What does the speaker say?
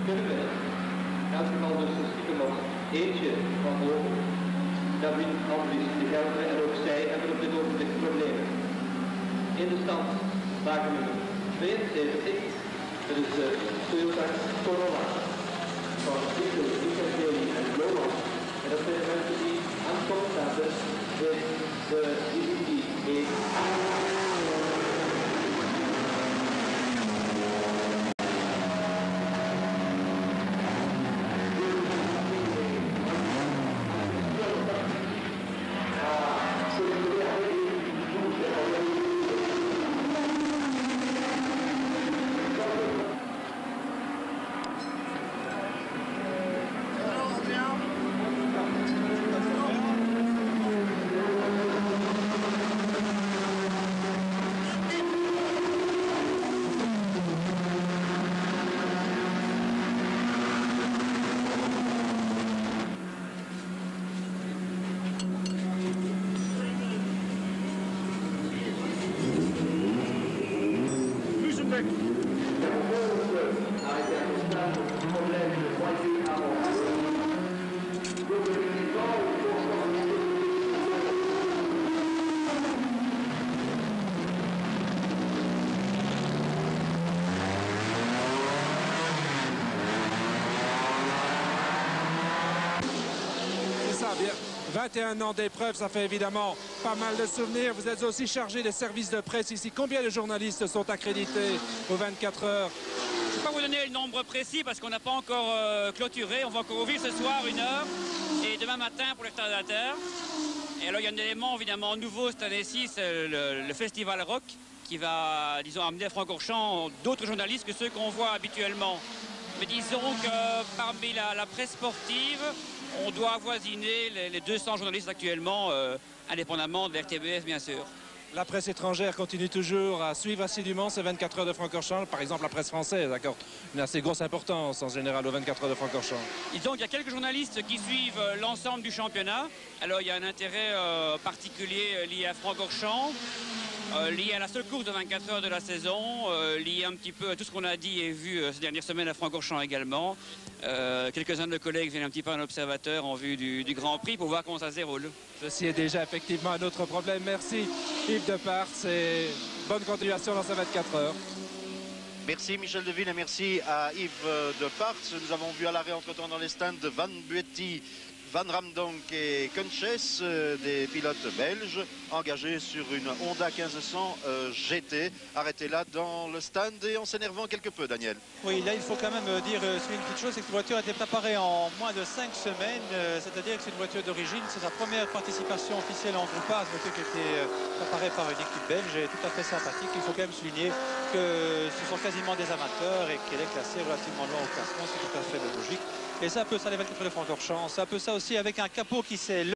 kunnen winnen. In elk geval dus stiekem nog eentje van boven. David Andries, de Gelder en ook zij hebben op dit ogenblik problemen. In de stand wagen nummer 72. Dat is de Toyota Corolla van Michael Deli en Lohan. En dat zijn de mensen die aan het top staan in de divisie 1. Bien. 21 ans d'épreuve, ça fait évidemment pas mal de souvenirs. Vous êtes aussi chargé des services de presse ici. Combien de journalistes sont accrédités aux 24 heures? Je ne peux pas vous donner le nombre précis parce qu'on n'a pas encore clôturé. On va encore ouvrir ce soir 1 heure et demain matin pour les retardataires. Et alors il y a un élément évidemment nouveau cette année-ci, c'est le festival rock qui va, disons, amener à Francorchamps d'autres journalistes que ceux qu'on voit habituellement. Mais disons que parmi la presse sportive, on doit avoisiner les 200 journalistes actuellement, indépendamment de l'RTBF bien sûr. La presse étrangère continue toujours à suivre assidûment ces 24 heures de Francorchamps. Par exemple, la presse française accorde une assez grosse importance en général aux 24 heures de Francorchamps. Disons qu'il y a quelques journalistes qui suivent l'ensemble du championnat. Alors il y a un intérêt particulier lié à Francorchamps, lié à la seule course de 24 heures de la saison, lié un petit peu à tout ce qu'on a dit et vu ces dernières semaines à Francorchamps également. Quelques-uns de nos collègues viennent un petit peu en observateur en vue du Grand Prix pour voir comment ça se déroule. Ceci est déjà effectivement un autre problème. Merci Yves Depart et bonne continuation dans ces 24 heures. Merci Michel Devine et merci à Yves Depart. Nous avons vu à l'arrêt entre-temps dans les stands de Van Buetti, Van Ramdonk et Kunches, des pilotes belges engagés sur une Honda 1500 GT, arrêtés là dans le stand et en s'énervant quelque peu, Daniel. Oui, là il faut quand même dire une petite chose, c'est que cette voiture a été préparée en moins de 5 semaines, c'est-à-dire que c'est une voiture d'origine, c'est sa première participation officielle en groupage, une voiture qui a été préparée par une équipe belge et tout à fait sympathique. Il faut quand même souligner que ce sont quasiment des amateurs et qu'elle est classée relativement loin au classement, c'est tout à fait logique. Et c'est un peu ça les 24 heures de Francorchamps, c'est un peu ça aussi avec un capot qui s'est